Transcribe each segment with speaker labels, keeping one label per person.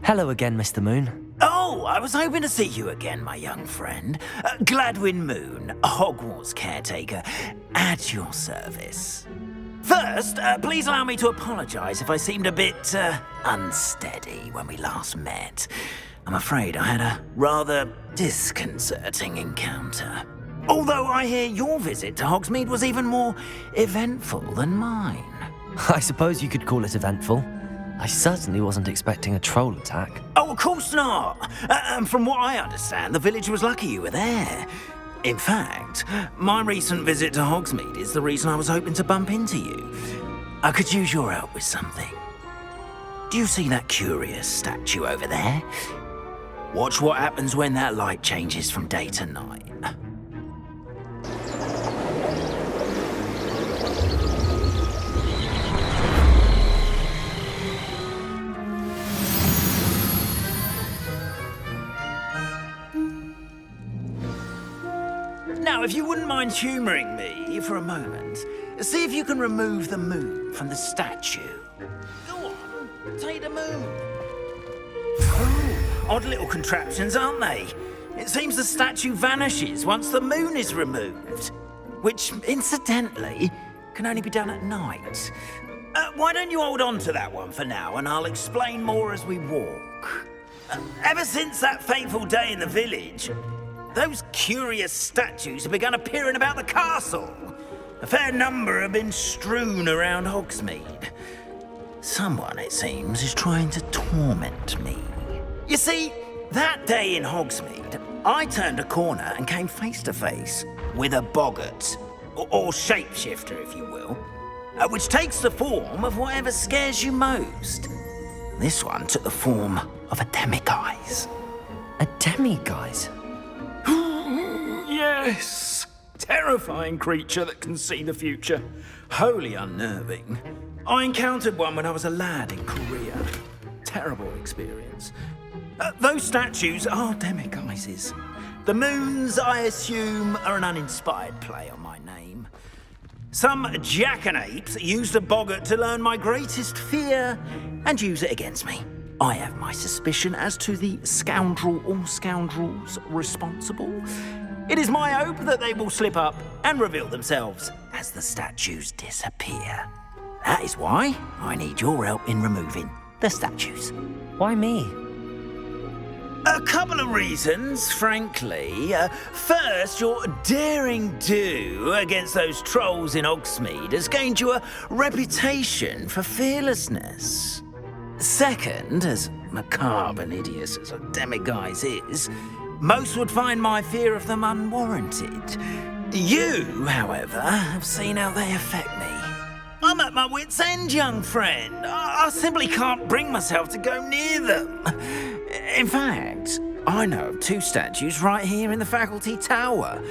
Speaker 1: Hello again, Mr. Moon.
Speaker 2: Oh, I was hoping to see you again, my young friend. Gladwin Moon, Hogwarts caretaker, at your service. First, please allow me to apologise if I seemed a bit unsteady when we last met. I'm afraid I had a rather disconcerting encounter. Although I hear your visit to Hogsmeade was even more eventful than mine.
Speaker 1: I suppose you could call it eventful. I certainly wasn't expecting a troll attack.
Speaker 2: Oh, of course not. And from what I understand, the village was lucky you were there. In fact, my recent visit to Hogsmeade is the reason I was hoping to bump into you. I could use your help with something. Do you see that curious statue over there? Watch what happens when that light changes from day to night. Now, if you wouldn't mind humouring me for a moment, see if you can remove the moon from the statue. Go on, take the moon. Oh, odd little contraptions, aren't they? It seems the statue vanishes once the moon is removed, which, incidentally, can only be done at night. Why don't you hold on to that one for now, and I'll explain more as we walk. Ever since that fateful day in the village, those curious statues have begun appearing about the castle. A fair number have been strewn around Hogsmeade. Someone, it seems, is trying to torment me. You see, that day in Hogsmeade, I turned a corner and came face to face with a boggart, or shapeshifter, if you will, which takes the form of whatever scares you most. This one took the form of a demiguise.
Speaker 1: A demiguise?
Speaker 2: Yes! Terrifying creature that can see the future. Wholly unnerving. I encountered one when I was a lad in Korea. Terrible experience. Those statues are demiguises. The moons, I assume, are an uninspired play on my name. Some jackanapes used a boggart to learn my greatest fear and use it against me. I have my suspicion as to the scoundrel or scoundrels responsible. It is my hope that they will slip up and reveal themselves as the statues disappear. That is why I need your help in removing the statues.
Speaker 1: Why me?
Speaker 2: A couple of reasons, frankly. First, your daring do against those trolls in Hogsmeade has gained you a reputation for fearlessness. Second, as macabre and hideous as a demiguise is, most would find my fear of them unwarranted. You, however, have seen how they affect me. I'm at my wit's end, young friend. I simply can't bring myself to go near them. In fact, I know of two statues right here in the faculty tower.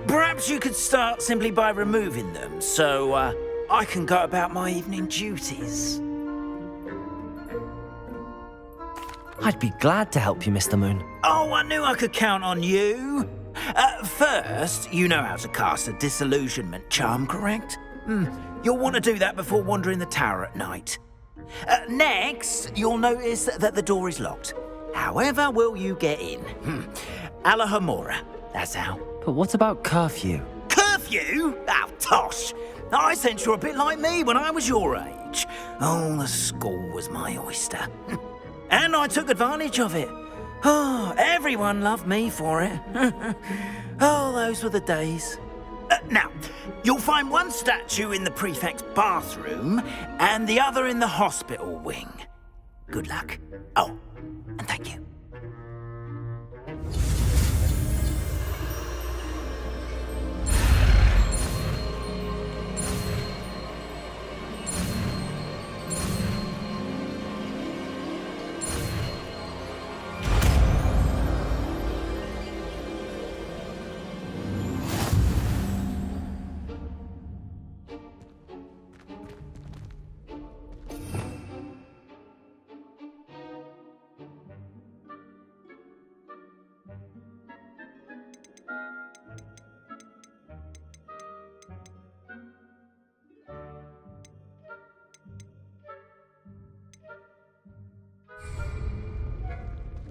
Speaker 2: Perhaps you could start simply by removing them, so I can go about my evening duties.
Speaker 1: I'd be glad to help you, Mr. Moon.
Speaker 2: Oh, I knew I could count on you. First, you know how to cast a disillusionment charm, correct? You'll want to do that before wandering the tower at night. Next, you'll notice that the door is locked. However will you get in? ALOHOMORA, that's how.
Speaker 1: But what about curfew?
Speaker 2: Curfew? Oh, tosh. I sense you're a bit like me when I was your age. Oh, the school was my oyster. And I took advantage of it. Oh, everyone loved me for it. Oh, those were the days. Now, you'll find one statue in the prefect's bathroom and the other in the hospital wing. Good luck. Oh, and thank you.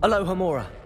Speaker 1: Alohomora.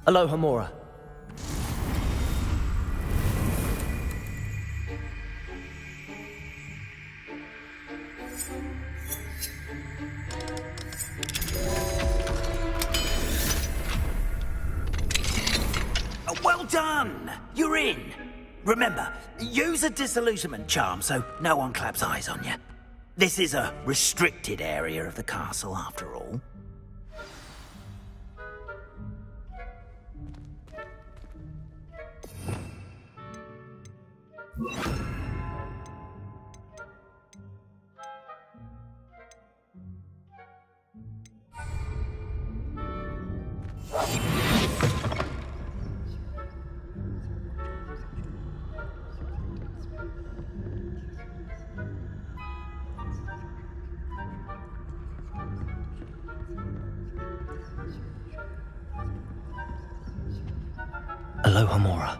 Speaker 1: Alohomora.
Speaker 2: Well done! You're in. Remember, use a disillusionment charm so no one claps eyes on you. This is a restricted area of the castle, after all.
Speaker 1: Alohomora.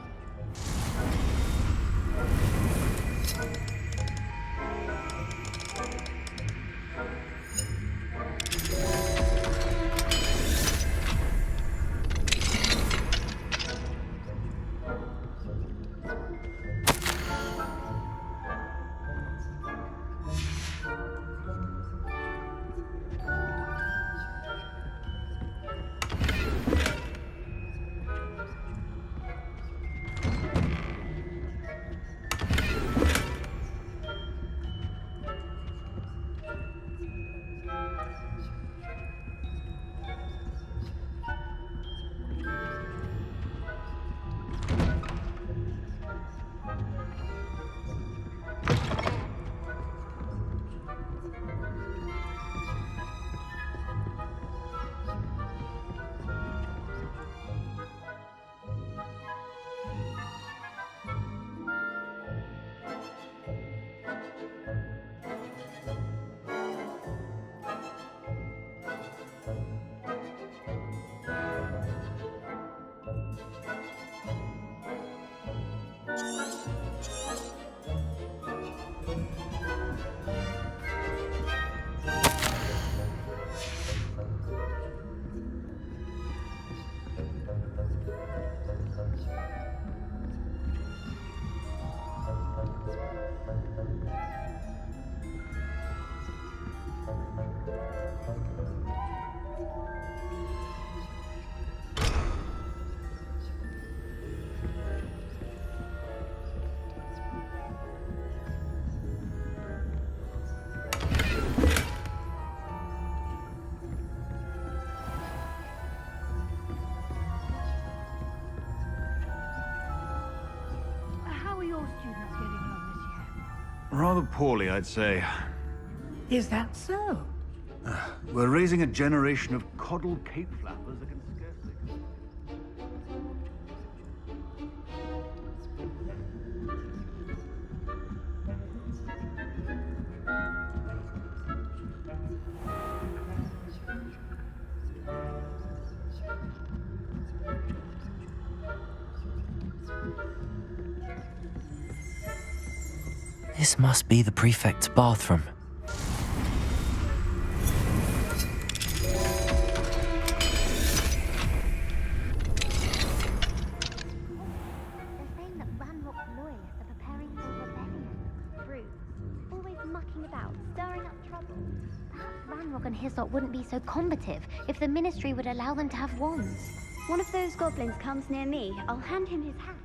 Speaker 3: Rather poorly, I'd say.
Speaker 4: Is that so?
Speaker 3: We're raising a generation of coddled cape flappers that can scarcely...
Speaker 1: This must be the prefect's bathroom.
Speaker 5: Wouldn't be so combative if the Ministry would allow them to have wands.
Speaker 6: One of those goblins comes near me, I'll hand him his hat.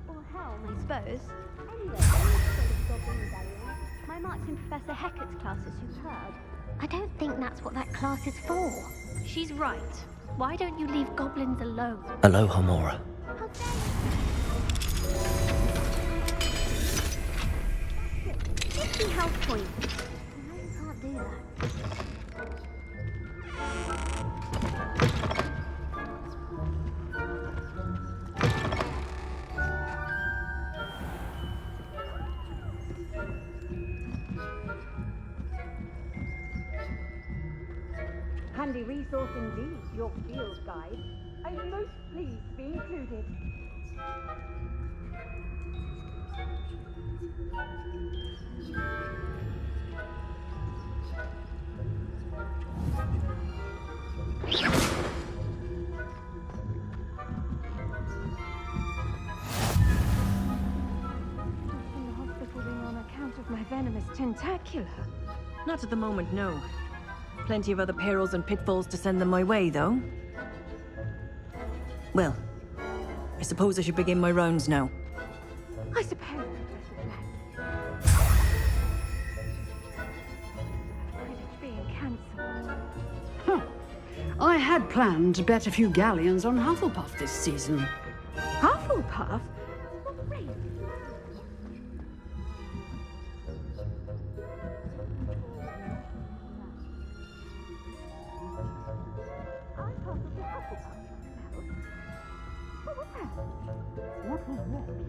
Speaker 6: Or helm, I suppose. Anyway, I'm afraid of Goblin Rebellion. My marks in Professor Hecat's class are superb.
Speaker 5: I don't think that's what that class is for.
Speaker 6: She's right. Why don't you leave goblins alone?
Speaker 1: ALOHOMORA.
Speaker 6: How dare you? 50 health points.
Speaker 5: No, you can't do that.
Speaker 7: Handy resource indeed, your field guide. I'm most pleased to be included.
Speaker 4: In the hospital being on account of my venomous tentacula. Not at the moment, no. Plenty of other perils and pitfalls to send them my way, though. Well, I suppose I should begin my rounds now.
Speaker 7: I suppose. Quidditch being cancelled.
Speaker 8: I had planned to bet a few galleons on Hufflepuff this season.
Speaker 7: Hufflepuff? What race? I thought it was Hufflepuff. What was that? What was that?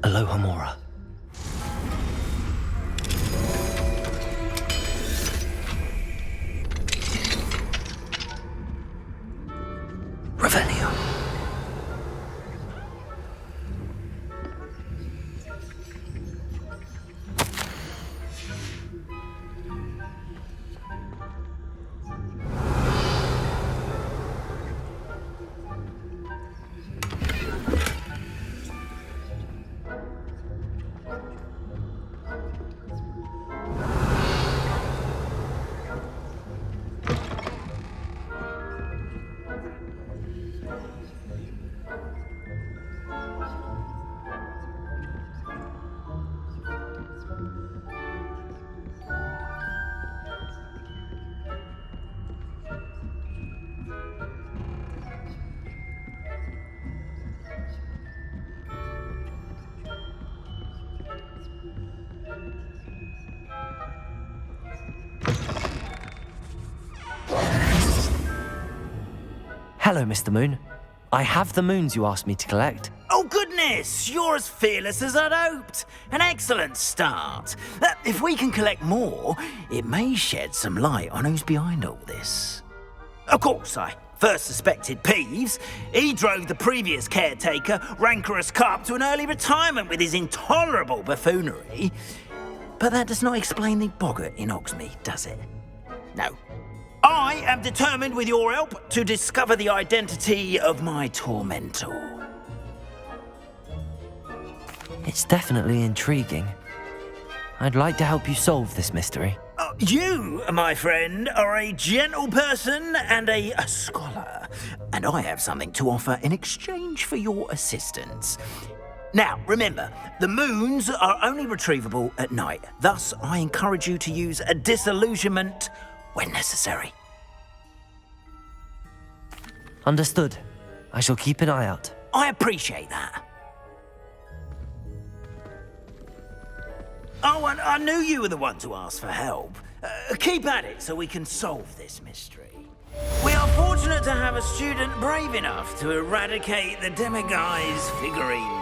Speaker 1: ALOHOMORA. Revelio. Hello, Mr. Moon. I have the moons you asked me to collect.
Speaker 2: Oh, goodness! You're as fearless as I'd hoped. An excellent start. If we can collect more, it may shed some light on who's behind all this. Of course, I first suspected Peeves. He drove the previous caretaker, rancorous carp, to an early retirement with his intolerable buffoonery. But that does not explain the boggart in Hogsmeade, does it? No. I am determined, with your help, to discover the identity of my tormentor.
Speaker 1: It's definitely intriguing. I'd like to help you solve this mystery.
Speaker 2: You, my friend, are a gentle person and a scholar, and I have something to offer in exchange for your assistance. Now, remember, the moons are only retrievable at night. Thus, I encourage you to use a disillusionment when necessary.
Speaker 1: Understood. I shall keep an eye out.
Speaker 2: I appreciate that. Oh, and I knew you were the one to ask for help. Keep at it so we can solve this mystery. We are fortunate to have a student brave enough to eradicate the demiguise figurine